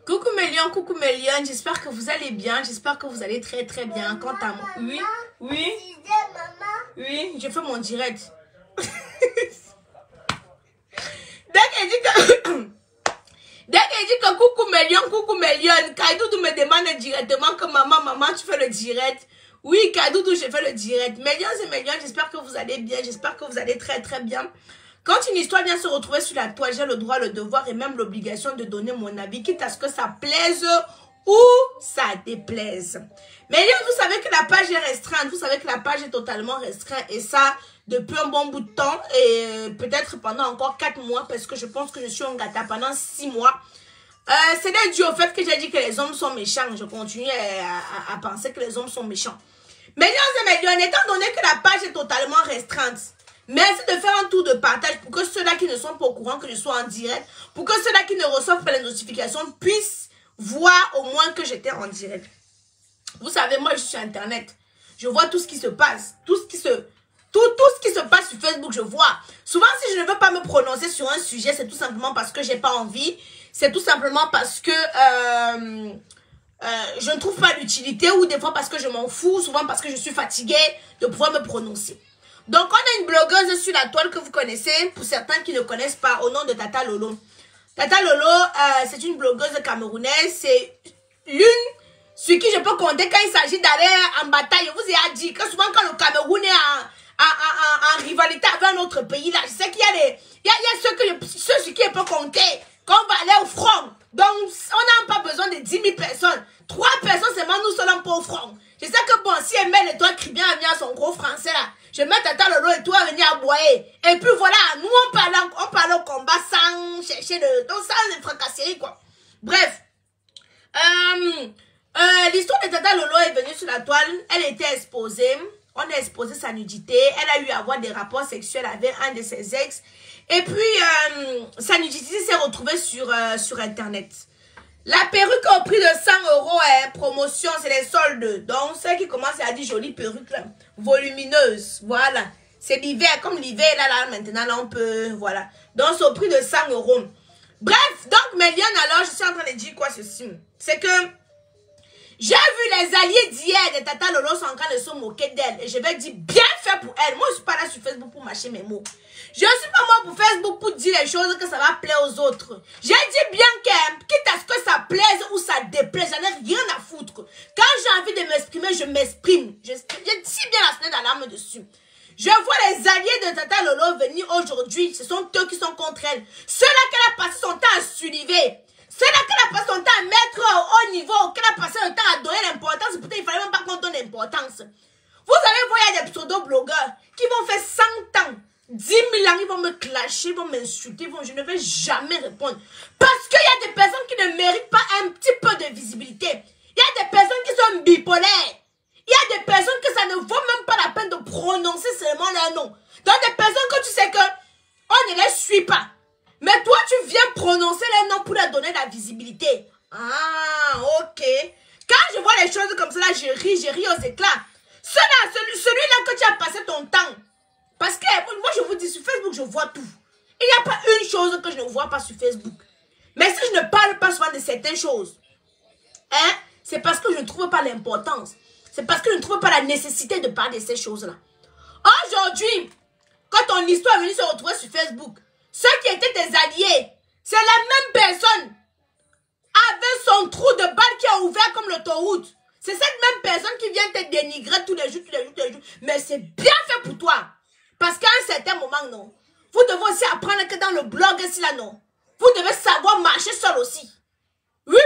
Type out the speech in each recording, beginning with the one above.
Coucou mes lions, j'espère que vous allez bien, j'espère que vous allez très très bien. Quant à moi, oui, je fais mon direct. Dès qu'elle dit que coucou mes lions, Kaidoudou me demande directement que maman, tu fais le direct. Oui, Kaidoudou, je fais le direct. Mes lions et mes lions, j'espère que vous allez bien, j'espère que vous allez très très bien. Quand une histoire vient se retrouver sur la toile, j'ai le droit, le devoir et même l'obligation de donner mon avis, quitte à ce que ça plaise ou ça déplaise. Mais vous savez que la page est restreinte, vous savez que la page est totalement restreinte et ça depuis un bon bout de temps et peut-être pendant encore 4 mois parce que je pense que je suis en gâta pendant 6 mois. C'est dû au fait que j'ai dit que les hommes sont méchants. Je continue à penser que les hommes sont méchants. Mais étant donné que la page est totalement restreinte, merci de faire un tour de partage pour que ceux-là qui ne sont pas au courant que je sois en direct, pour que ceux-là qui ne reçoivent pas les notifications puissent voir au moins que j'étais en direct. Vous savez, moi je suis sur Internet. Je vois tout ce qui se passe. Tout ce qui se passe sur Facebook, je vois. Souvent, si je ne veux pas me prononcer sur un sujet, c'est tout simplement parce que j'ai pas envie. C'est tout simplement parce que je ne trouve pas l'utilité ou des fois parce que je m'en fous, souvent parce que je suis fatiguée de pouvoir me prononcer. Donc, on a une blogueuse sur la toile que vous connaissez, pour certains qui ne connaissent pas, au nom de Tata Lolo. Tata Lolo, c'est une blogueuse camerounaise, c'est l'une sur qui je peux compter quand il s'agit d'aller en bataille. Je vous ai dit que souvent quand le Cameroun est en rivalité avec un autre pays, là, je sais qu'il y a ceux sur qui je peux compter, quand on va aller au front. Donc, on n'a pas besoin de 10 000 personnes. 3 personnes seulement, nous sommes pas au front. Je sais que bon, si elle met les toits qui vient venir à son gros français là, je mets Tata Lolo et toi venir aboyer. Et puis voilà, nous on parle au combat sans chercher de... Donc sans les fracasseries quoi. Bref. L'histoire de Tata Lolo est venue sur la toile. Elle était exposée. On a exposé sa nudité. Elle a eu à avoir des rapports sexuels avec un de ses ex. Et puis, sa nudité s'est retrouvée sur Internet. La perruque au prix de 100 €, promotion, c'est les soldes. Donc, ceux qui commencent à dire jolie perruque, là, volumineuse, voilà. C'est l'hiver, comme l'hiver, là, maintenant, là, on peut, voilà. Donc, c'est au prix de 100 €. Bref, donc, mes liens, alors, je suis en train de dire quoi, ceci? C'est que, j'ai vu les alliés d'hier de Tata Lolo sont en train de se moquer d'elle. Et je vais dire bien fait pour elle. Moi, je ne suis pas là sur Facebook pour mâcher mes mots. Je ne suis pas moi pour Facebook pour dire les choses que ça va plaire aux autres. J'ai dit bien que, quitte à ce que ça plaise ou ça déplaise, j'en ai rien à foutre. Quand j'ai envie de m'exprimer, je m'exprime. J'ai si bien la sonnette d'alarme dessus. Je vois les alliés de Tata Lolo venir aujourd'hui. Ce sont eux qui sont contre elle. Ceux-là qu'elle a passé son temps à suivre. Ceux-là qu'elle a passé son temps à mettre au haut niveau, qu'elle a passé le temps à donner l'importance, peut-être il ne fallait même pas qu'on donne l'importance. Vous allez voir, il y a des pseudo-blogueurs qui vont faire 100 ans, 10 000 ans, ils vont me clasher, ils vont m'insulter, je ne vais jamais répondre. Parce qu'il y a des personnes qui ne méritent pas un petit peu de visibilité. Il y a des personnes qui sont bipolaires. Il y a des personnes que ça ne vaut même pas la peine de prononcer seulement leur nom. Donc des personnes que tu sais que on ne les suit pas. Mais toi, tu viens prononcer les noms pour leur donner la visibilité. Ah, ok. Quand je vois les choses comme ça, je ris aux éclats. Celui-là que tu as passé ton temps. Parce que moi, je vous dis, sur Facebook, je vois tout. Il n'y a pas une chose que je ne vois pas sur Facebook. Mais si je ne parle pas souvent de certaines choses, hein, c'est parce que je ne trouve pas l'importance. C'est parce que je ne trouve pas la nécessité de parler de ces choses-là. Aujourd'hui, quand ton histoire est venue se retrouver sur Facebook, ceux qui étaient tes alliés, c'est la même personne avec son trou de balle qui a ouvert comme l'autoroute. C'est cette même personne qui vient te dénigrer tous les jours. Mais c'est bien fait pour toi. Parce qu'à un certain moment, non. Vous devez aussi apprendre que dans le blog, ici, là, non. Vous devez savoir marcher seul aussi. Oui.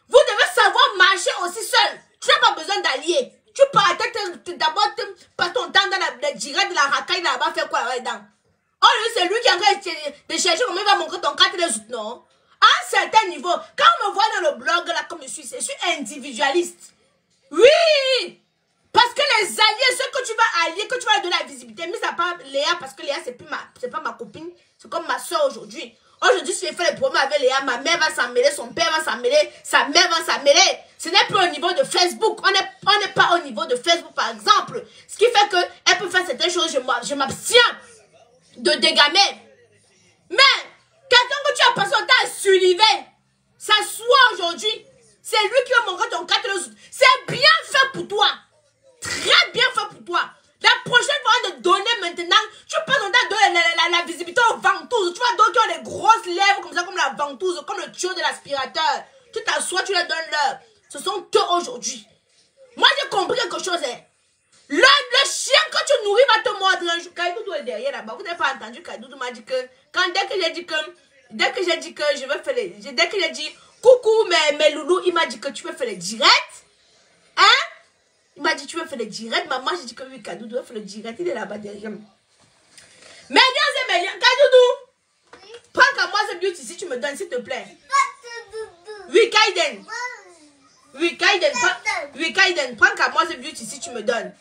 Vous devez savoir marcher aussi seul. Tu n'as pas besoin d'alliés. Tu pars d'abord, pas ton temps dans la direct de la racaille là-bas, faire quoi là-dedans. Oh, c'est lui qui est en train de chercher comment il va montrer ton carte les autres, non? À un certain niveau, quand on me voit dans le blog, là, comme je suis individualiste. Oui! Parce que les alliés, ceux que tu vas allier, que tu vas donner la visibilité, mis à part Léa, parce que Léa, c'est pas ma copine, c'est comme ma soeur aujourd'hui. Aujourd'hui, si je fais les problèmes avec Léa, ma mère va s'en mêler, son père va s'en mêler, sa mère va s'en mêler. Ce n'est plus au niveau de Facebook. On n'est pas au niveau de Facebook, par exemple. Ce qui fait qu'elle peut faire certaines choses, je m'abstiens de dégamer. Mais, quelqu'un que tu as passé ton temps à suivre, S'assois aujourd'hui. C'est lui qui va montrer ton 4 heures. C'est bien fait pour toi. Très bien fait pour toi. La prochaine fois, on te donner maintenant, tu peux donner la visibilité aux ventouses. Tu vois, d'autres qui ont des grosses lèvres comme ça, comme la ventouse, comme le tuyau de l'aspirateur. Tu t'assois, tu leur donnes l'heure. Ce sont eux aujourd'hui. Moi, j'ai compris quelque chose. Hein. Le chien que tu nourris va te mordre un jour. Kaidoudou est derrière là-bas. Vous n'avez pas entendu Kaidoudou m'a dit que, dès que j'ai dit que je vais faire les, dès que j'ai dit coucou mes loulous, il m'a dit que tu veux faire les directs. Hein? Il m'a dit tu veux faire les directs. Maman, j'ai dit que oui, Kaidoudou veut faire le direct. Il est là-bas derrière. Mesdames et messieurs, Kaidoudou, oui. Prends comme moi ce beauty si tu me donnes, s'il te plaît. Oui, Kaiden. Oui, Kaiden. Oui, Kaiden. Prends comme moi ce beauty si tu me donnes.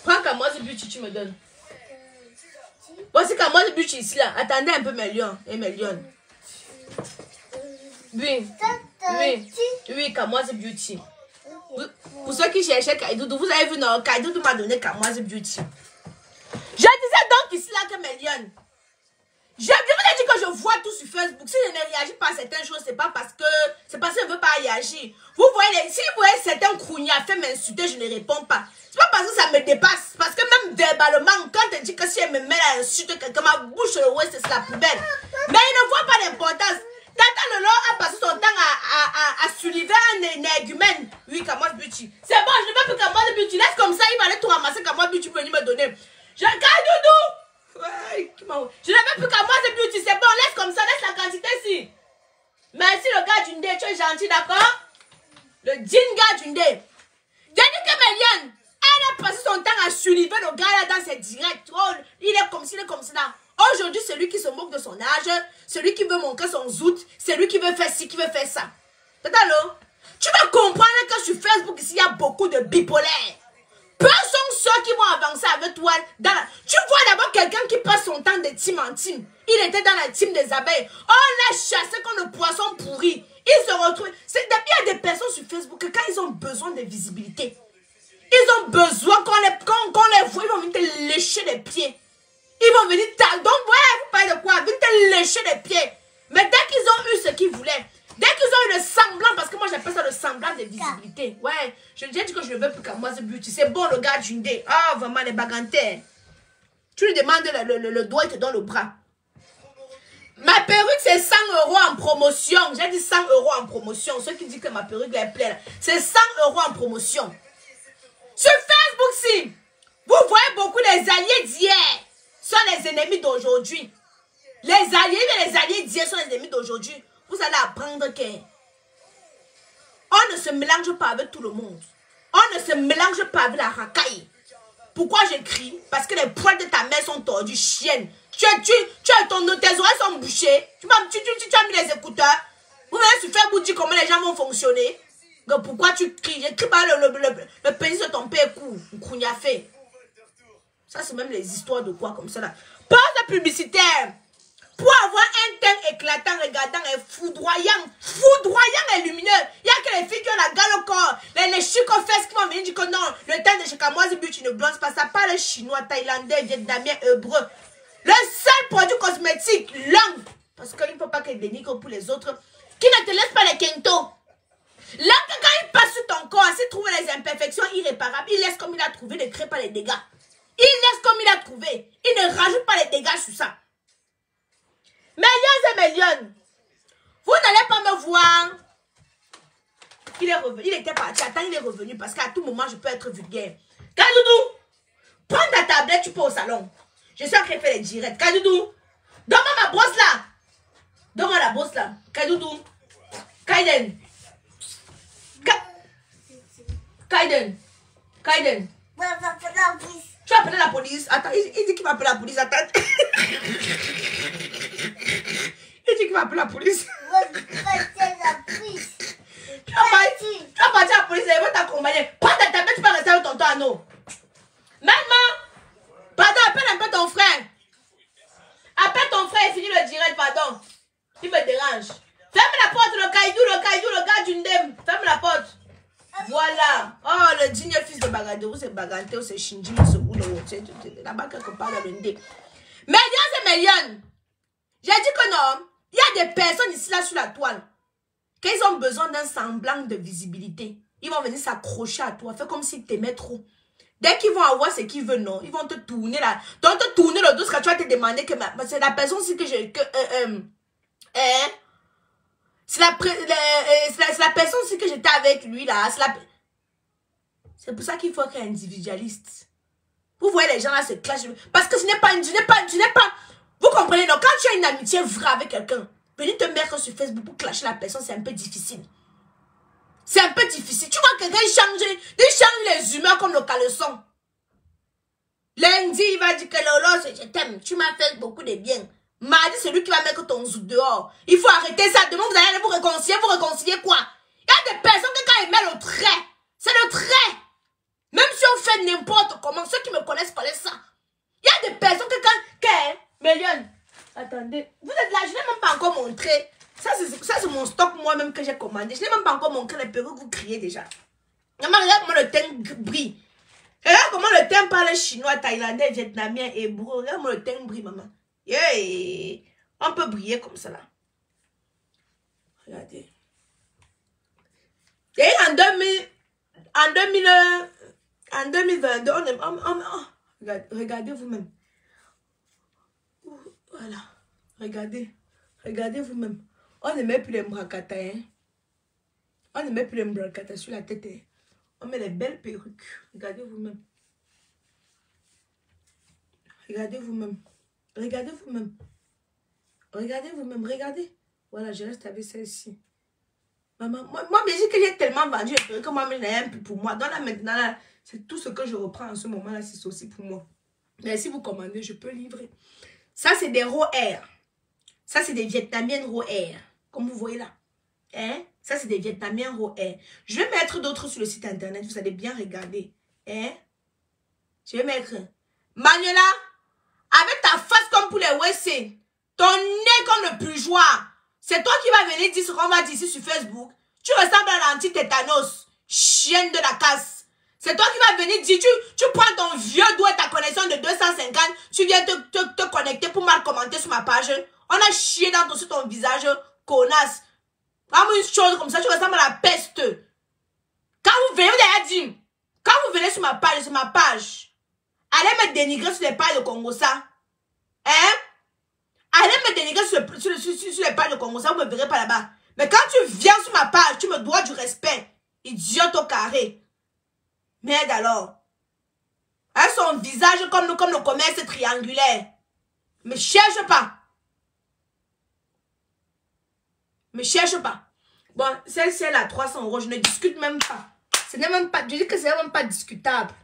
Prends comme moi ce beauty, tu me donnes. Voici comme moi ce beauty ici là. Attendez un peu mes lions et mes lions. Oui. Oui. Oui, comme moi ce beauty. Pour ceux qui cherchaient Kaidoudou, vous avez vu, non, Kaidoudou m'a donné Kamoise Beauty. Je disais donc ici là que mes lions. Je vous ai dit que je vois tout sur Facebook. Si je ne réagis pas à certaines choses, c'est pas parce que je ne veux pas réagir. Vous voyez, si vous voyez certains croognards fait m'insulter, je ne réponds pas. C'est pas parce que ça me dépasse. Parce que même verbalement, quand elle dit que si elle me met à insulter quelqu'un, ma bouche sur le ouest, c'est la poubelle. Mais il ne voit pas l'importance. Tata Lolo a passé son temps à soulever un argument. Oui, Kamoise Beauty. C'est bon, je ne veux plus Kamoise Beauty. Laisse comme ça, il va aller tout ramasser. Kamoise Beauty peut venir me donner. Je Kaidoudou. Ouais, je ne veux plus Kamoise Beauty. C'est bon, laisse comme ça, laisse la quantité ici. Merci le gars d'une dé, tu es gentil, d'accord? Le jean gars d'une dé. J'ai dit que Méliane, elle a passé son temps à soulever le gars là dans ses directs. Oh, il est comme ci, il est comme ça. Aujourd'hui, celui qui se moque de son âge, celui qui veut montrer son zout, celui qui veut faire ci, qui veut faire ça. Allô? Tu vas comprendre que sur Facebook, ici, il y a beaucoup de bipolaires. Peu sont ceux qui vont avancer avec toi. Tu vois d'abord quelqu'un qui passe son temps de team en team. Il était dans la team des abeilles. On l'a chassé comme le poisson pourri. Il se retrouve. Il y a des personnes sur Facebook que quand ils ont besoin de visibilité, ils ont besoin qu'on les voit, ils vont venir te lécher les pieds. Ils vont venir, donc ouais, vous parlez de quoi? Venir te lécher les pieds. Mais dès qu'ils ont eu ce qu'ils voulaient, dès qu'ils ont eu le semblant, parce que moi j'appelle ça le semblant de visibilité. Ouais, je dis que je ne veux plus qu'à moi ce beauty. C'est bon le gars d'une dé. Ah, oh, vraiment les bagantés. Tu lui demandes le doigt, il te donne le bras. Ma perruque c'est 100 € en promotion. J'ai dit 100 € en promotion. Ceux qui disent que ma perruque est pleine, c'est 100 € en promotion. Sur Facebook, si vous voyez beaucoup les alliés d'hier sont les ennemis d'aujourd'hui. Les alliés et les alliés d'hier sont les ennemis d'aujourd'hui. Vous allez apprendre que on ne se mélange pas avec tout le monde. On ne se mélange pas avec la racaille. Pourquoi j'écris? Parce que les poils de ta mère sont tordus, chienne. Tes oreilles sont bouchées. Tu as mis les écouteurs. Vous venez sur Facebook dire comment les gens vont fonctionner. Pourquoi tu cries? J'écris pas le pénis de ton père cou. fait. Ça, c'est même les histoires de quoi comme ça là. Pause publicitaire. Pour avoir un teint éclatant, regardant et foudroyant et lumineux. Il n'y a que les filles qui ont la gale au corps. Les chics aux fesses qui vont venir dire que non, le teint de chez Kamoise Beauty ne bronze pas. Ça parle chinois, thaïlandais, vietnamien, hébreu. Le seul produit cosmétique, langue. Parce qu'il ne faut pas qu'elle dénigre pour les autres. Qui ne te laisse pas les kentos. Là, quand il passe sur ton corps, s'il trouve les imperfections irréparables, il laisse comme il a trouvé, ne crée pas les dégâts. Il laisse comme il a trouvé. Il ne rajoute pas les dégâts sur ça. Millions et millions. Vous n'allez pas me voir. Il est revenu. Il était parti. Attends, il est revenu parce qu'à tout moment, je peux être vulgaire. Kaidoudou, prends ta tablette, tu peux au salon. Je suis en train de faire les directs. Kaidoudou, donne-moi ma brosse là. Donne-moi la brosse là. Kaidoudou. Kaiden. Kaiden. Kaiden. Tu vas appeler la police. Attends, il dit qu'il va appeler la police. Attends. Il dit qu'il va appeler la police. Tu vas partir à la police, elle va t'accompagner. Prends ta tablette, tu vas rester avec tonton Anno. Maman, pardon, appelle un peu ton frère. Appelle ton frère et finis le direct, pardon. Il me dérange. Ferme la porte, le gars d'une dème. Ferme la porte. Voilà. Oh, le digne fils de Bagadou, c'est Baganté, c'est Shinji, c'est là-bas quelque part dans le ndé. Millions et millions. J'ai dit que non. Il y a des personnes ici là sur la toile. Quand ils ont besoin d'un semblant de visibilité, ils vont venir s'accrocher à toi, faire comme s'ils t'aimaient trop. Dès qu'ils vont avoir ce qu'ils veulent, non, ils vont te tourner là. Donc, te tourner le dos, parce que tu vas te demander que c'est la personne aussi que je... c'est la personne aussi que j'étais avec lui là. C'est pour ça qu'il faut être individualiste. Vous voyez les gens là se clashent. Parce que je n'ai pas... Vous comprenez, donc quand tu as une amitié vraie avec quelqu'un, venir te mettre sur Facebook pour clasher la personne, c'est un peu difficile. C'est un peu difficile. Tu vois quelqu'un change les humeurs comme le caleçon. Lundi, il va dire que Lolo, je t'aime. Tu m'as fait beaucoup de bien. Mardi, c'est lui qui va mettre ton zouk dehors. Il faut arrêter ça. Demain, vous allez aller vous réconcilier quoi? Il y a des personnes que quand ils mettent le trait, c'est le trait. Même si on fait n'importe comment, ceux qui me connaissent ça. Il y a des personnes que quand... Méliane, attendez. Vous êtes là, je n'ai même pas encore montré. Ça, c'est mon stock moi-même que j'ai commandé. Je n'ai même pas encore montré les perruques que vous criez déjà. Regarde comment le teint brille. Regarde comment le teint parle chinois, thaïlandais, vietnamien, hébreu. Regarde comment le teint brille, maman. Yeah. On peut briller comme ça, là. Regardez. Et en 2022, regardez vous-même. Voilà. Regardez vous-même. On ne met plus les mbrakata, hein. On ne met plus les mbrakata sur la tête, hein. On met les belles perruques. Regardez vous-même. Regardez vous-même. Regardez vous-même. Regardez vous-même. Regardez. Voilà, je reste avec celle-ci. Maman, moi, je dis que j'ai tellement vendu les perruques que moi, je n'ai un peu pour moi. Donc là, maintenant, là, c'est tout ce que je reprends en ce moment-là, c'est aussi pour moi. Mais si vous commandez, je peux livrer. Ça, c'est des raw air. Ça, c'est des Vietnamiennes raw air. Comme vous voyez là. Hein? Ça, c'est des Vietnamiens raw air. Je vais mettre d'autres sur le site internet. Vous allez bien regarder. Hein? Je vais mettre... Manuela, avec ta face comme pour les WC, ton nez comme le plugeoir, c'est toi qui vas venir dire ce qu'on va dire ici sur Facebook. Tu ressembles à l'anti-tétanos. Chienne de la casse. C'est toi qui vas venir dire, tu prends ton vieux doigt, ta connexion de 250, tu viens te connecter pour mal commenter sur ma page. On a chié sur ton visage, connasse. Vraiment une chose comme ça, tu ressembles à la peste. Quand vous venez, vous avez dit, quand vous venez sur ma page, allez me dénigrer sur les pages de Congo ça. Hein? Allez me dénigrer sur les pages de Congo ça, vous me verrez pas là-bas. Mais quand tu viens sur ma page, tu me dois du respect. Idiote au carré. Merde alors. Hein, son visage comme le commerce triangulaire. Me cherche pas. Me cherche pas. Bon, celle-ci elle a 300 €. Je ne discute même pas. Ce n'est même pas. Je dis que c'est même pas discutable.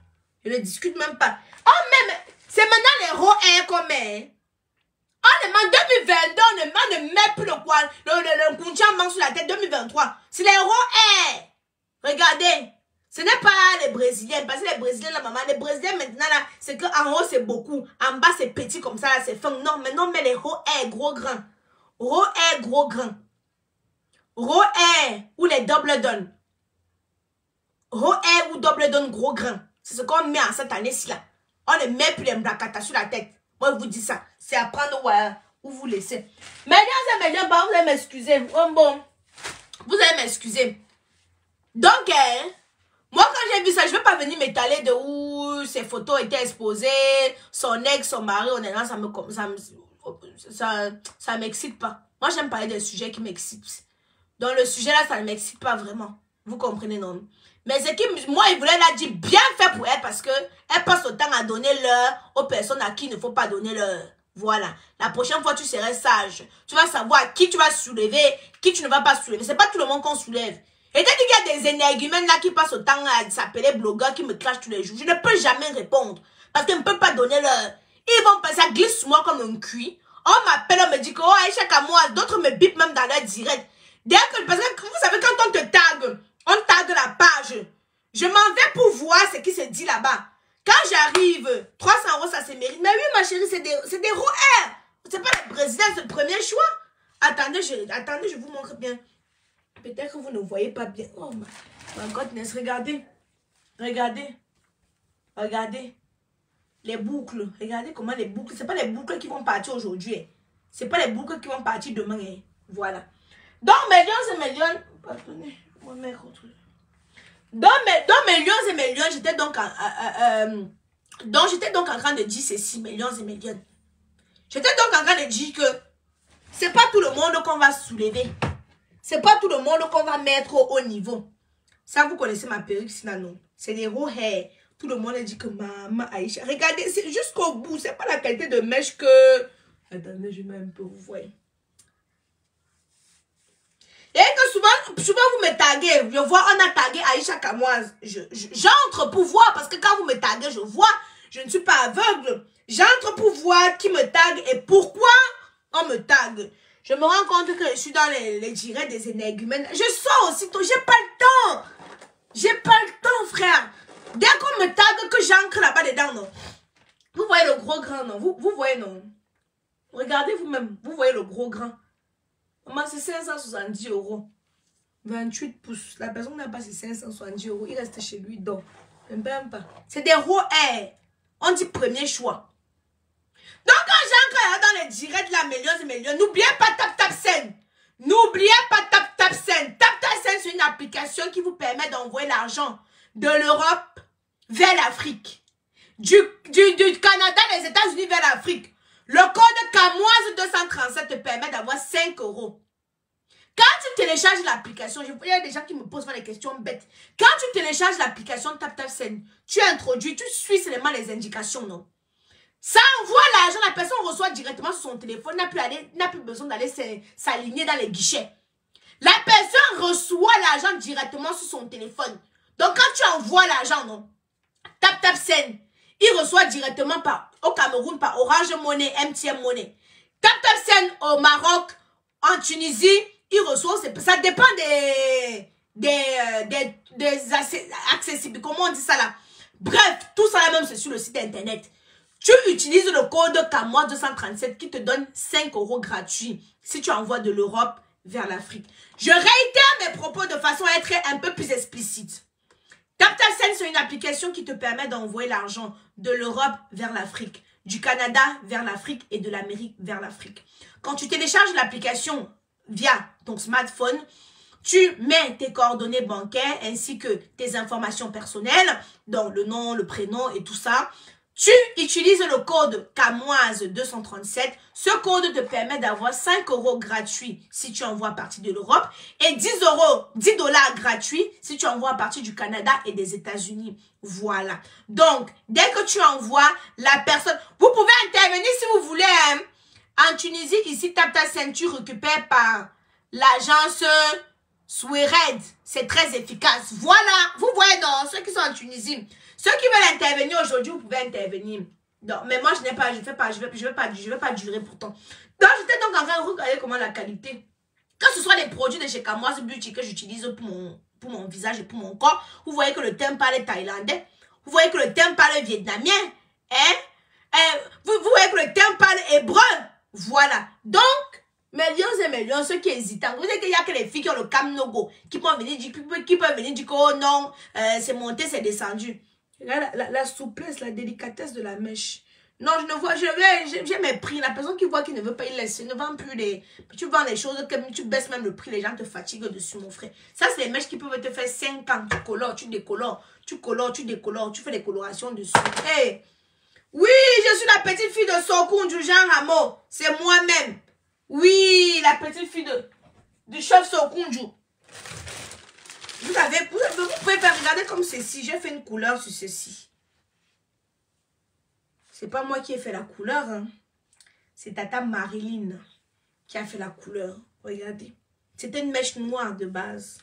Je ne discute même pas. Oh, même. C'est maintenant les raw air qu'on met. On demande 2022, on ne met plus le Kuntian sur la tête 2023. C'est les raw air. Regardez. Ce n'est pas les Brésiliens, parce que les Brésiliens, la maman, les Brésiliens maintenant là, c'est qu'en haut c'est beaucoup, en bas c'est petit comme ça, c'est fin. Non, mais non, mais les raw air, gros grains. Raw air, gros grains. Raw air ou les double dons. Raw air ou double don, gros grains. C'est ce qu'on met en cette année-ci là. On ne met plus les mbrakata sur la tête. Moi, je vous dis ça. C'est à prendre où vous laissez. Mais bien, vous allez m'excuser. Bon, vous allez m'excuser. Donc, moi, quand j'ai vu ça, je ne vais pas venir m'étaler de où ces photos étaient exposées, son ex, son mari, honnêtement, ça m'excite pas. Moi, j'aime parler des sujets qui m'excitent. Donc, le sujet là, ça ne m'excite pas vraiment. Vous comprenez, non? Mais c'est que moi, il voulait la dire bien fait pour elle parce que elle passe le temps à donner l'heure aux personnes à qui il ne faut pas donner l'heure. Voilà. La prochaine fois, tu serais sage. Tu vas savoir qui tu vas soulever, qui tu ne vas pas soulever. C'est pas tout le monde qu'on soulève. Et t'as dit qu'il y a des énergumènes là qui passent au temps à s'appeler blogueurs qui me clashent tous les jours. Je ne peux jamais répondre parce qu'ils ne peuvent pas donner l'heure. Ils vont passer, ça glisse sur moi comme un cuit. On m'appelle, on me dit que oh, Aïcha Kamoa, d'autres me bipent même dans leur direct. Parce que vous savez, quand on te tague, on tague la page. Je m'en vais pour voir ce qui se dit là-bas. Quand j'arrive, 300 € ça se mérite. Mais oui, ma chérie, c'est des ROR. C'est pas les Brésiliens, c'est le premier choix. Attendez, je vous montre bien. Peut-être que vous ne voyez pas bien. Oh my godness, regardez. Regardez. Regardez. Les boucles. Regardez comment les boucles. C'est pas les boucles qui vont partir aujourd'hui. C'est pas les boucles qui vont partir demain. Voilà. Donc, millions et millions. Pardonnez, mon mec. Dans millions et millions, j'étais donc en train de dire ceci, millions et millions. J'étais donc en train de dire que c'est pas tout le monde qu'on va soulever. C'est pas tout le monde qu'on va mettre au haut niveau. Ça, vous connaissez ma perruque, sinon. C'est des raw hair. Tout le monde dit que maman Aïcha. Regardez, c'est jusqu'au bout. C'est pas la qualité de mèche que... Attendez, je mets un peu, vous voyez. Et que souvent vous me taguez. Je vois, on a tagué Aïcha Kamoise. J'entre pour voir, parce que quand vous me taguez, je vois. Je ne suis pas aveugle. J'entre pour voir qui me tague et pourquoi on me tague. Je me rends compte que je suis dans les directs des énergumènes. Je sors aussitôt. J'ai pas le temps. J'ai pas le temps, frère. Dès qu'on me tague, que j'ancre là-bas dedans, non. Vous voyez le gros grain, non. Vous voyez, non. Regardez vous-même. Vous voyez le gros grain. Maman, c'est 570 €. 28 pouces. La personne n'a pas ses 570 €. Il reste chez lui, donc. Même pas. C'est des raw air. On dit premier choix. Donc, quand j'entre dans les directs, la millions et millions, n'oubliez pas TapTapSend. N'oubliez pas TapTapSend. TapTapSend, c'est une application qui vous permet d'envoyer l'argent de l'Europe vers l'Afrique. Du Canada, des États-Unis vers l'Afrique. Le code Kamoise 237 te permet d'avoir 5 €. Quand tu télécharges l'application, il y a des gens qui me posent des questions bêtes. Quand tu télécharges l'application TapTapSend, tu introduis, tu suis seulement les indications, non? Ça envoie l'argent, la personne reçoit directement sur son téléphone, n'a plus besoin d'aller s'aligner dans les guichets. La personne reçoit l'argent directement sur son téléphone. Donc quand tu envoies l'argent, non, TapTapSend, il reçoit directement au Cameroun par Orange Money, MTN Money. TapTapSend au Maroc, en Tunisie, il reçoit, ça dépend des accessibles, comment on dit ça là. Bref, tout ça là même c'est sur le site internet. Tu utilises le code Kamoise 237 qui te donne 5 € gratuits si tu envoies de l'Europe vers l'Afrique. Je réitère mes propos de façon à être un peu plus explicite. TapTapSend, c'est une application qui te permet d'envoyer l'argent de l'Europe vers l'Afrique, du Canada vers l'Afrique et de l'Amérique vers l'Afrique. Quand tu télécharges l'application via ton smartphone, tu mets tes coordonnées bancaires ainsi que tes informations personnelles, donc le nom, le prénom et tout ça. Tu utilises le code Kamoise 237. Ce code te permet d'avoir 5 € gratuits si tu envoies à partir de l'Europe et 10 $ gratuits si tu envoies à partir du Canada et des États-Unis. Voilà. Donc, dès que tu envoies, la personne... Vous pouvez intervenir si vous voulez. Hein. En Tunisie, ici, TapTapSend, tu récupères par l'agence Swered. C'est très efficace. Voilà. Vous voyez, non, ceux qui sont en Tunisie... Ceux qui veulent intervenir aujourd'hui, vous pouvez intervenir. Non, mais moi, je n'ai pas, je vais pas durer pourtant. Donc, j'étais donc en train de regarder comment la qualité. Que ce soit les produits de chez Kamoise Beauty que j'utilise pour mon visage et pour mon corps, vous voyez que le teint parle thaïlandais. Vous voyez que le teint parle vietnamien. Hein? Vous voyez que le teint parle hébreu. Voilà. Donc, millions et millions, ceux qui hésitent. Vous savez qu'il n'y a que les filles qui ont le cam no go, qui peuvent venir dire que oh non, c'est monté, c'est descendu. La souplesse, la délicatesse de la mèche. Non, je ne vois, j'ai mes prix. La personne qui voit qui ne veut pas y laisser, ne vend plus les... Tu vends les choses, tu baisses même le prix, les gens te fatiguent dessus, mon frère. Ça, c'est les mèches qui peuvent te faire 5 ans. Tu colores, tu décolores, tu colores, tu décolores, tu fais des colorations dessus. Hey. Oui, je suis la petite fille de Sokunju, Jean Rameau. C'est moi-même. Oui, la petite fille du chef Sokunju. Vous pouvez faire regarder comme ceci. J'ai fait une couleur sur ceci. C'est pas moi qui ai fait la couleur. Hein. C'est Tata Marilyn qui a fait la couleur. Regardez. C'était une mèche noire de base.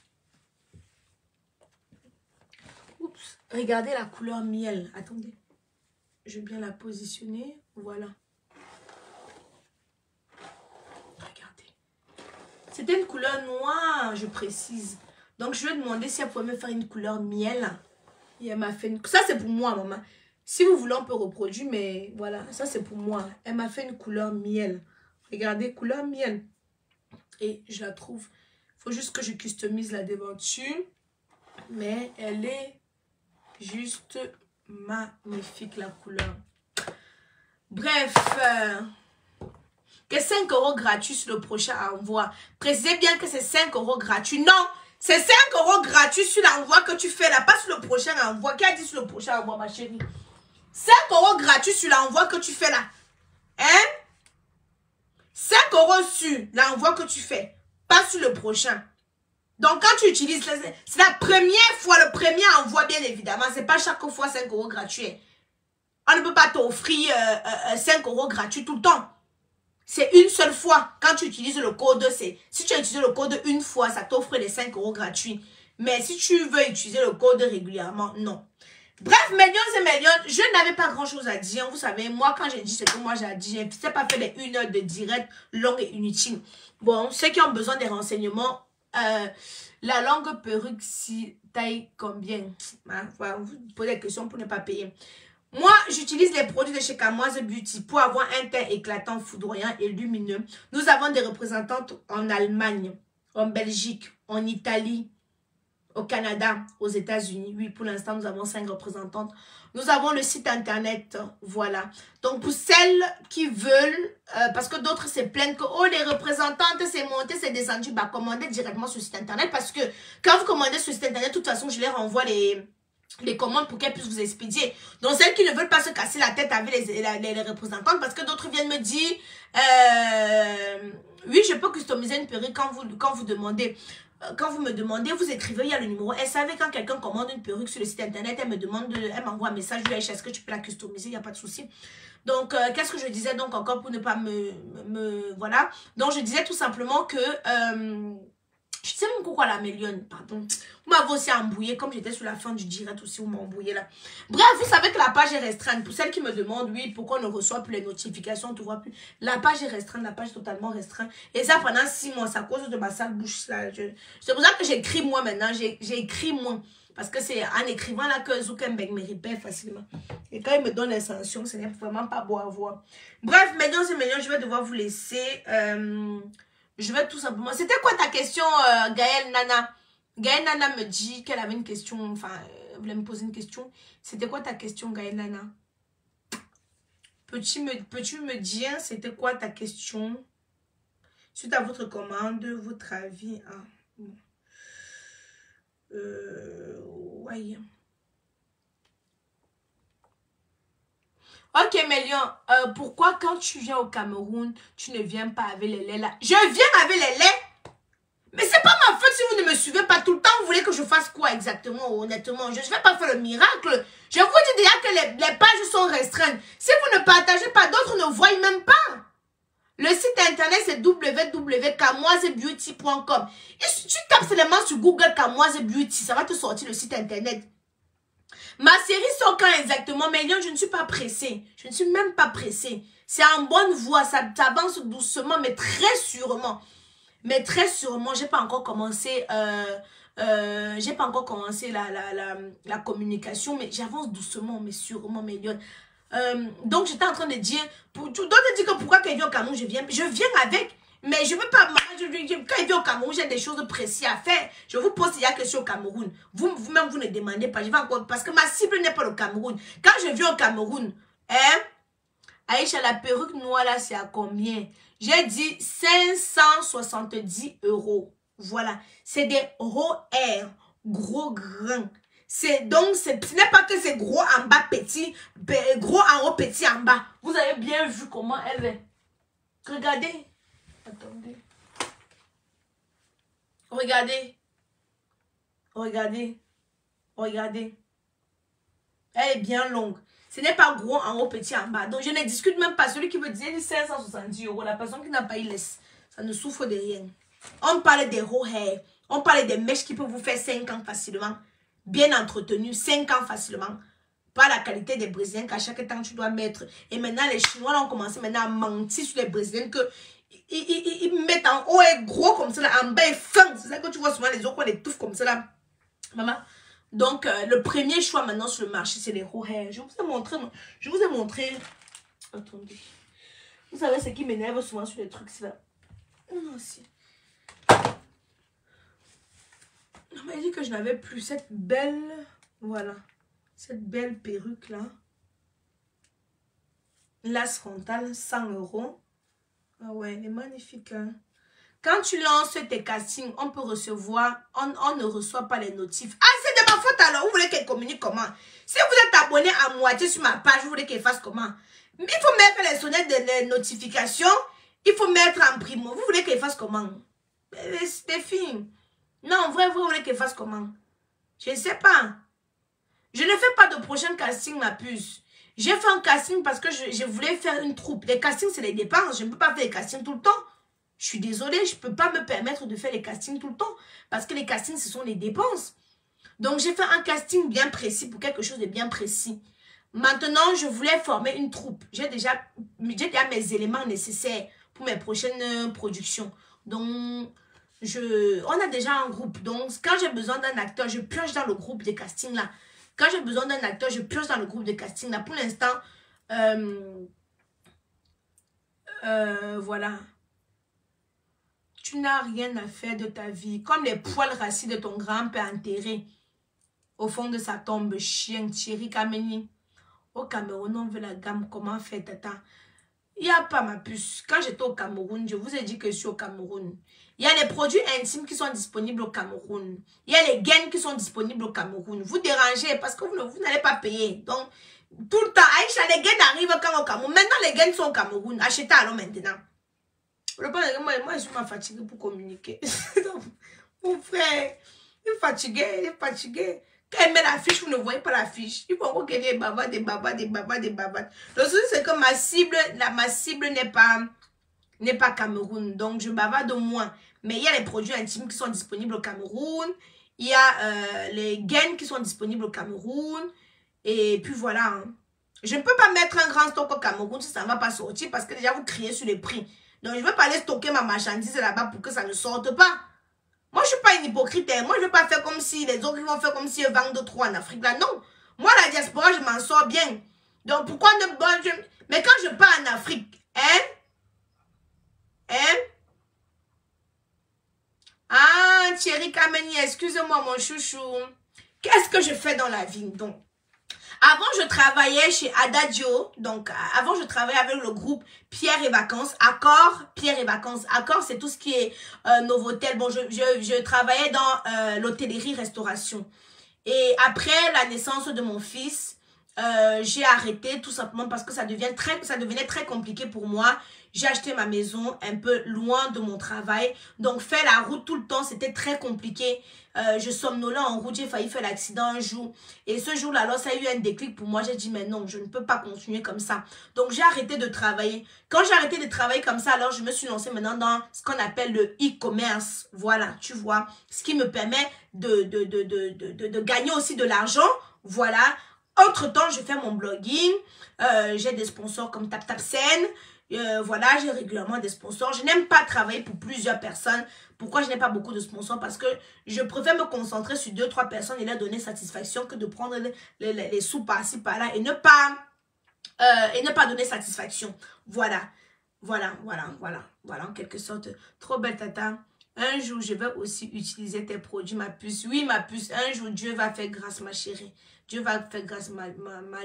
Oups. Regardez la couleur miel. Attendez. Je vais bien la positionner. Voilà. Regardez. C'était une couleur noire, je précise. Donc, je vais demander si elle pouvait me faire une couleur miel. Et elle m'a fait une... Ça, c'est pour moi, maman. Si vous voulez, on peut reproduire, mais voilà. Ça, c'est pour moi. Elle m'a fait une couleur miel. Regardez, couleur miel. Et je la trouve... Il faut juste que je customise la devanture. Mais elle est juste magnifique, la couleur. Bref. que 5 € gratuits sur le prochain envoi. Précisez bien que c'est 5 € gratuits. Non, c'est 5 € gratuits sur l'envoi que tu fais là, pas sur le prochain envoi. Qui a dit sur le prochain envoi, ma chérie? 5 € gratuits sur l'envoi que tu fais là. Hein? 5 € sur l'envoi que tu fais, pas sur le prochain. Donc, quand tu utilises, c'est la première fois, le premier envoi, bien évidemment. C'est pas chaque fois 5 € gratuits. On ne peut pas t'offrir 5 € gratuits tout le temps. C'est une seule fois. Quand tu utilises le code, si tu as utilisé le code une fois, ça t'offre les 5 € gratuits. Mais si tu veux utiliser le code régulièrement, non. Bref, millions et millions, je n'avais pas grand-chose à dire. Vous savez, moi, quand j'ai dit ce que moi j'ai dit, je n'ai pas fait les 1 heure de direct longue et inutile. Bon, ceux qui ont besoin des renseignements, la longue perruque, si taille combien? Hein, voilà, vous posez des questions pour ne pas payer. Moi, j'utilise les produits de chez Kamoise Beauty pour avoir un teint éclatant, foudroyant et lumineux. Nous avons des représentantes en Allemagne, en Belgique, en Italie, au Canada, aux États-Unis. Oui, pour l'instant, nous avons 5 représentantes. Nous avons le site internet, voilà. Donc, pour celles qui veulent, parce que d'autres se plaignent que, oh, les représentantes, c'est monté, c'est descendu, bah, commandez directement sur le site internet. Parce que quand vous commandez sur le site internet, de toute façon, je les renvoie les commandes pour qu'elles puissent vous expédier. Donc, celles qui ne veulent pas se casser la tête avec les représentantes, parce que d'autres viennent me dire, oui, je peux customiser une perruque quand vous demandez. Quand vous me demandez, vous écrivez, il y a le numéro. Elle savait quand quelqu'un commande une perruque sur le site internet, elle me demande, elle m'envoie un message, lui, est-ce que tu peux la customiser, il n'y a pas de souci. Donc, qu'est-ce que je disais donc encore pour ne pas voilà. Donc, je disais tout simplement que, je sais même pourquoi la million, pardon. Vous m'avez aussi embrouillé, comme j'étais sur la fin du direct aussi, vous m'embrouillez là. Bref, vous savez que la page est restreinte. Pour celles qui me demandent, oui, pourquoi on ne reçoit plus les notifications, on ne voit plus. La page est restreinte, la page est totalement restreinte. Et ça pendant 6 mois, c'est à cause de ma sale bouche là. C'est pour ça que j'écris moins maintenant, j'ai écrit moins. Parce que c'est en écrivant là que Zuckerberg me répète facilement. Et quand il me donne les sanctions, ce n'est vraiment pas beau à voir. Bref, mesdames et messieurs, je vais devoir vous laisser. Je vais tout simplement... C'était quoi ta question, Gaëlle Nana? Gaëlle Nana me dit qu'elle avait une question. Enfin, elle voulait me poser une question. C'était quoi ta question, Gaëlle Nana? Peux-tu me dire c'était quoi ta question? Suite à votre commande, votre avis. Ah, bon. Ouais. Ok, Mélion, pourquoi quand tu viens au Cameroun, tu ne viens pas avec les laits là? Je viens avec les laits. Mais c'est pas ma faute si vous ne me suivez pas tout le temps. Vous voulez que je fasse quoi exactement, honnêtement? Je ne vais pas faire le miracle. Je vous dis déjà que les pages sont restreintes. Si vous ne partagez pas, d'autres ne voient même pas. Le site internet, c'est www.kamoisebeauty.com. Et si tu tapes seulement sur Google Kamoise Beauty, ça va te sortir le site internet. Ma série sort quand exactement? Mais je ne suis pas pressée. Je ne suis même pas pressée. C'est en bonne voie. Ça avance doucement, mais très sûrement. Mais très sûrement, j'ai pas encore commencé. J'ai pas encore commencé la communication, mais j'avance doucement, mais sûrement, million. Donc j'étais en train de dire, d'autres disent que pourquoi quand il vient au Cameroun, je viens avec. Mais je veux pas, quand il vient au Cameroun, j'ai des choses précises à faire. Je vous pose la question au Cameroun. Vous-même, vous ne demandez pas. Je vais encore, parce que ma cible n'est pas le Cameroun. Quand je viens au Cameroun, Aïcha, la perruque noire là, c'est à combien? J'ai dit 570 €. Voilà. C'est des raw hair, gros grains. Donc, ce n'est pas que c'est gros en bas, petit, gros en haut, petit en bas. Vous avez bien vu comment elle est. Regardez. Attendez. Regardez. Regardez. Regardez. Elle est bien longue. Ce n'est pas gros en haut, petit en bas. Donc, je ne discute même pas. Celui qui me disait 570 €. La personne qui n'a pas eu laisse. Ça ne souffre de rien. On parle des raw hair. On parle des mèches qui peuvent vous faire 5 ans facilement. Bien entretenues. 5 ans facilement. Pas la qualité des Brésiliens qu'à chaque temps tu dois mettre. Et maintenant, les Chinois là, ont commencé maintenant à mentir sur les Brésiliens que ils mettent en haut et gros comme ça là, en bas et fin. C'est ça que tu vois souvent les autres qui ont des touffes comme ça là. Maman. Donc, le premier choix maintenant sur le marché, c'est les raw hair. Je vous ai montré. Attendez. Vous savez ce qui m'énerve souvent sur les trucs, c'est là. Non, si. On m'a dit que je n'avais plus cette belle... Voilà. Cette belle perruque là. Lace frontale, 100 €. Ah ouais, elle est magnifique. Hein? Quand tu lances tes castings, on peut recevoir, on ne reçoit pas les notifs. Ah, c'est de ma faute alors. Vous voulez qu'elle communique comment? Si vous êtes abonné à moitié sur ma page, vous voulez qu'elle fasse comment? Il faut mettre les sonnettes de notifications. Il faut mettre en primo. Vous voulez qu'elle fasse comment? Les filles. Non, en vrai, vous voulez qu'elle fasse comment? Je ne sais pas. Je ne fais pas de prochain casting, ma puce. J'ai fait un casting parce que je voulais faire une troupe. Les castings, c'est les dépenses. Je ne peux pas faire les castings tout le temps. Je suis désolée, je ne peux pas me permettre de faire les castings tout le temps. Parce que les castings, ce sont les dépenses. Donc, j'ai fait un casting bien précis pour quelque chose de bien précis. Maintenant, je voulais former une troupe. J'ai déjà mes éléments nécessaires pour mes prochaines productions. Donc, on a déjà un groupe. Donc, quand j'ai besoin d'un acteur, je pioche dans le groupe de casting là. Quand j'ai besoin d'un acteur, je pioche dans le groupe de casting là. Pour l'instant, voilà. Tu n'as rien à faire de ta vie. Comme les poils rassis de ton grand-père enterré au fond de sa tombe. Chien, Thierry Kameni. Au Cameroun, on veut la gamme. Comment faire, tata? Il n'y a pas, ma puce. Quand j'étais au Cameroun, je vous ai dit que je suis au Cameroun. Il y a les produits intimes qui sont disponibles au Cameroun. Il y a les gaines qui sont disponibles au Cameroun. Vous dérangez parce que vous n'allez pas payer. Donc, tout le temps, Aïcha, les gaines arrivent quand au Cameroun. Maintenant, les gaines sont au Cameroun. Achetez alors maintenant. Moi, je suis pas fatiguée pour communiquer. Mon frère, il est fatigué, il est fatigué. Quand elle met la fiche, vous ne voyez pas la fiche. Il faut encore qu'elle ait des babas. Le souci, c'est que ma cible n'est pas Cameroun. Donc, je bavarde moins. Mais il y a les produits intimes qui sont disponibles au Cameroun. Il y a les gaines qui sont disponibles au Cameroun. Et puis voilà. Hein. Je ne peux pas mettre un grand stock au Cameroun si ça ne va pas sortir parce que déjà, vous criez sur les prix. Donc, je ne veux pas aller stocker ma marchandise là-bas pour que ça ne sorte pas. Moi, je ne suis pas une hypocrite. Hein. Moi, je ne veux pas faire comme si les autres vont faire comme si ils vendent trop en Afrique. Là, non. Moi, la diaspora, je m'en sors bien. Donc, pourquoi ne pas... Mais quand je pars en Afrique, Ah, Thierry Kameni, excusez-moi, mon chouchou. Qu'est-ce que je fais dans la vie? Donc, avant, je travaillais chez Adagio. Donc, avant, je travaillais avec le groupe Pierre et Vacances. Accor, Pierre et Vacances. Accor, c'est tout ce qui est Novotel. Bon, je travaillais dans l'hôtellerie-restauration. Et après la naissance de mon fils, j'ai arrêté tout simplement parce que ça devenait très compliqué pour moi. J'ai acheté ma maison un peu loin de mon travail. Donc, faire la route tout le temps, c'était très compliqué. Je somnolais en route, j'ai failli faire l'accident un jour. Et ce jour-là, alors, ça a eu un déclic pour moi. J'ai dit, mais non, je ne peux pas continuer comme ça. Donc, j'ai arrêté de travailler. Quand j'ai arrêté de travailler comme ça, alors, je me suis lancée maintenant dans ce qu'on appelle le e-commerce. Voilà, tu vois. Ce qui me permet de gagner aussi de l'argent. Voilà. Entre-temps, je fais mon blogging. J'ai des sponsors comme TapTapSend. Voilà, j'ai régulièrement des sponsors. Je n'aime pas travailler pour plusieurs personnes. Pourquoi je n'ai pas beaucoup de sponsors? Parce que je préfère me concentrer sur 2-3 personnes et leur donner satisfaction que de prendre les sous par-ci, par-là et ne pas donner satisfaction. Voilà, en quelque sorte. Trop belle, tata. Un jour, je vais aussi utiliser tes produits, ma puce. Oui, ma puce, un jour, Dieu va faire grâce, ma chérie. Dieu va faire grâce, ma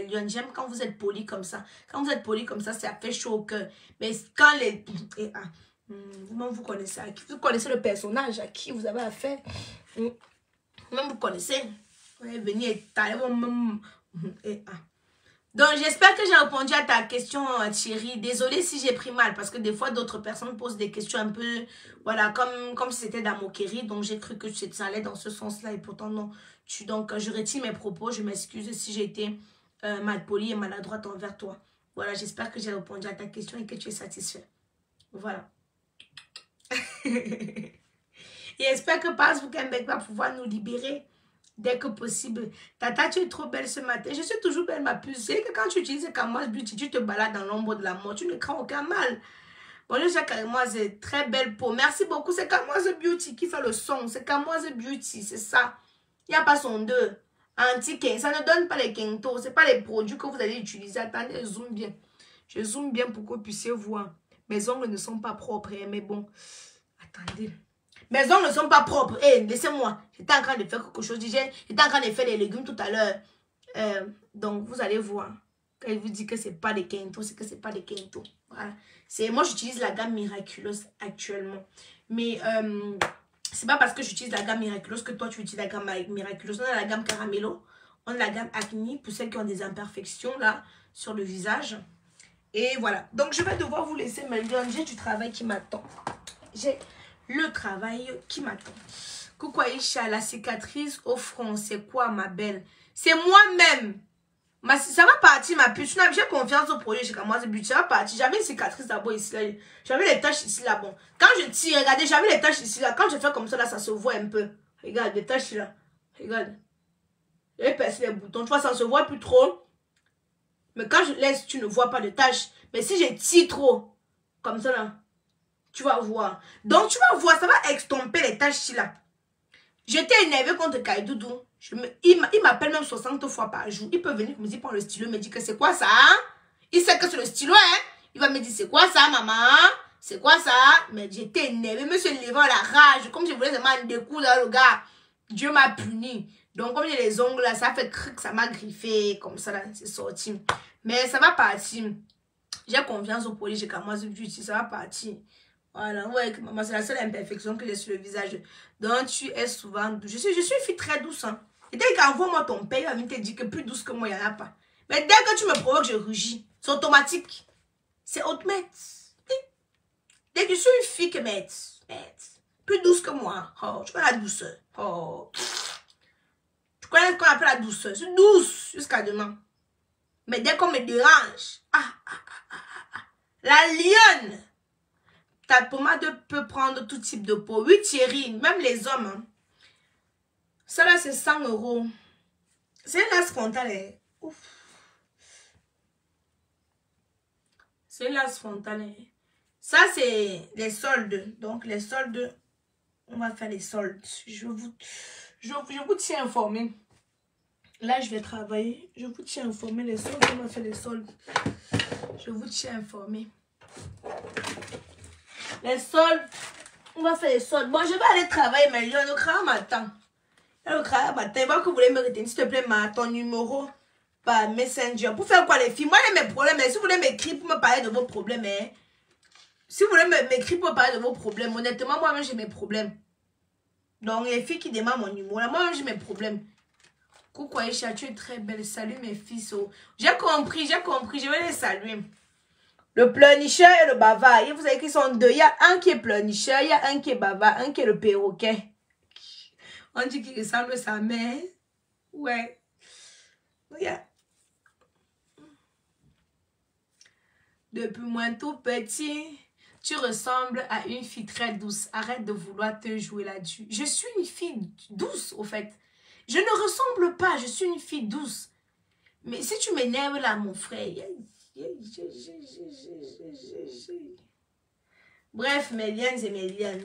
lionne. J'aime quand vous êtes poli comme ça. Quand vous êtes poli comme ça fait chaud au cœur. Mais quand les... Vous-même, vous connaissez à qui? Vous connaissez le personnage à qui vous avez affaire. Même vous connaissez. Venez étaler. Donc, j'espère que j'ai répondu à ta question, Thierry. Désolée si j'ai pris mal, parce que des fois, d'autres personnes posent des questions un peu, voilà, comme si c'était de la moquerie. Donc, j'ai cru que ça allait dans ce sens-là, et pourtant, non. Donc, je retire mes propos. Je m'excuse si j'ai été mal polie et maladroite envers toi. Voilà, j'espère que j'ai répondu à ta question et que tu es satisfait. Voilà. Et j'espère que Facebook va pouvoir nous libérer dès que possible. Tata, tu es trop belle ce matin. Je suis toujours belle, ma puce. C'est que quand tu utilises Camoise Beauty, tu te balades dans l'ombre de la mort. Tu ne crains aucun mal. Bonjour, Jacques Camoise. Très belle peau. Merci beaucoup. C'est Camoise Beauty qui fait le son. C'est Camoise Beauty. C'est ça. Il n'y a pas son 2. Anti-king. Ça ne donne pas les quintos. Ce n'est pas les produits que vous allez utiliser. Attendez, je zoome bien. Je zoome bien pour que vous puissiez voir. Mes ongles ne sont pas propres. Mais bon. Attendez. Mes ongles ne sont pas propres. Laissez-moi. J'étais en train de faire quelque chose. J'étais en train de faire les légumes tout à l'heure. Donc, vous allez voir. Quand il vous dit que c'est pas des Kento, c'est que c'est pas des Kento. Voilà. Moi, j'utilise la gamme Miraculous actuellement. Mais c'est pas parce que j'utilise la gamme Miraculous que toi, tu utilises la gamme Miraculous. On a la gamme Caramello. On a la gamme Acne pour celles qui ont des imperfections là sur le visage. Et voilà. Donc, je vais devoir vous laisser maintenant. J'ai du travail qui m'attend. J'ai le travail qui m'attend. Coucou Aïcha, la cicatrice au front, c'est quoi ma belle? C'est moi-même. Ça va partir ma puce. J'ai confiance au projet chez moi. Ça va partir. J'avais une cicatrice d'abord ici. Là. J'avais les taches ici là. Bon. Quand je tire, regardez, j'avais les taches ici là. Quand je fais comme ça là, ça se voit un peu. Regarde, les taches là. Regarde. J'ai percé les boutons. Tu vois, ça ne se voit plus trop. Mais quand je laisse, tu ne vois pas de taches. Mais si je tire trop, comme ça là, tu vas voir. Donc tu vas voir, ça va extomper les taches ici là. J'étais énervée contre Kaidoudou. Il m'appelle même 60 fois par jour. Il peut venir me dire, prends le stylo, me dit que c'est quoi ça? Il sait que c'est le stylo, hein? Il va me dire, c'est quoi ça, maman? C'est quoi ça? Mais j'étais énervée, monsieur levant la rage. Comme je voulais seulement découdre le gars. Dieu m'a puni. Donc, comme j'ai les ongles là, ça fait cric, ça m'a griffé. Comme ça là, c'est sorti. Mais ça va partir. J'ai confiance au produit, j'ai commencé beauty, ça va partir. Voilà, ouais, maman, c'est la seule imperfection que j'ai sur le visage. Donc, tu es souvent douce. Je suis une fille très douce, hein. Et dès qu'envoie-moi ton père, il va venir te dire que plus douce que moi, il n'y en a pas. Mais dès que tu me provoques, je rugis. C'est automatique. C'est automatique. Dès que je suis une fille que plus douce que moi. Oh, tu connais la douceur. Oh. Tu connais ce qu'on appelle la douceur. Je suis douce jusqu'à demain. Mais dès qu'on me dérange, la lionne. Ta pommade peut prendre tout type de peau. Oui, Thierry, même les hommes. Hein. Ça là, c'est 100 €. C'est une lace frontale. Hein. Ouf. C'est une lace frontale. Hein. Ça, c'est les soldes. Donc, les soldes, on va faire les soldes. Je vous tiens informé. Là, je vais travailler. Je vous tiens informé. Les soldes, on va faire les soldes. Je vous tiens informé. Les soldes, on va faire les soldes. Bon, je vais aller travailler, mais le travail m'attend. Le travail m'attend. Il va que vous voulez me retenir, s'il te plaît, ton numéro par Messenger. Pour faire quoi, les filles? Moi, j'ai mes problèmes. Si vous voulez m'écrire pour me parler de vos problèmes, hein? Si vous voulez m'écrire pour me parler de vos problèmes, honnêtement, moi-même, j'ai mes problèmes. Donc, les filles qui demandent mon numéro, là, moi-même, j'ai mes problèmes. Coucou Aïcha, tu es très belle. Salut mes fils. Oh. J'ai compris. Je vais les saluer. Le pleurnicheur et le bavard. Et vous savez qu'ils sont deux. Il y a un qui est pleurnicheur, il y a un qui est bavard, un qui est le perroquet. On dit qu'il ressemble à sa mère. Ouais. Regarde. Depuis moins tout petit, tu ressembles à une fille très douce. Arrête de vouloir te jouer là-dessus. Je suis une fille douce, au fait. Je ne ressemble pas, je suis une fille douce. Mais si tu m'énerves là, mon frère... Bref, mes liens et mes liens.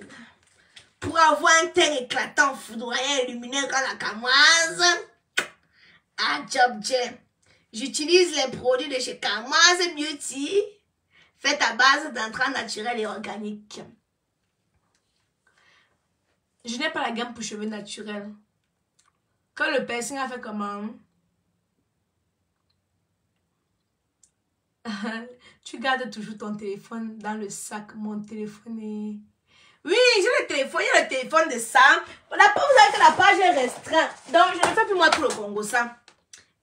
Pour avoir un teint éclatant, foudroyant, lumineux comme la camoise. Ah, job, j'utilise les produits de chez Camoise Beauty. Faits à base d'entrants naturels et organiques. Je n'ai pas la gamme pour cheveux naturels. Quand le piercing a fait comment? Tu gardes toujours ton téléphone dans le sac. Mon téléphone est... Oui, j'ai le téléphone. Il y a le téléphone de Sam. Vous savez que la page est restreinte. Donc, je ne fais plus moi tout le Congo Sam.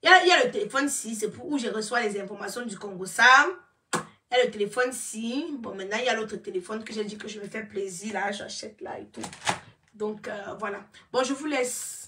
Il y a le téléphone-ci. C'est pour où je reçois les informations du Congo Sam. Il y a le téléphone-ci. Bon, maintenant, il y a l'autre téléphone que j'ai dit que je me fais plaisir. Là, j'achète là et tout. Donc, voilà. Bon, je vous laisse.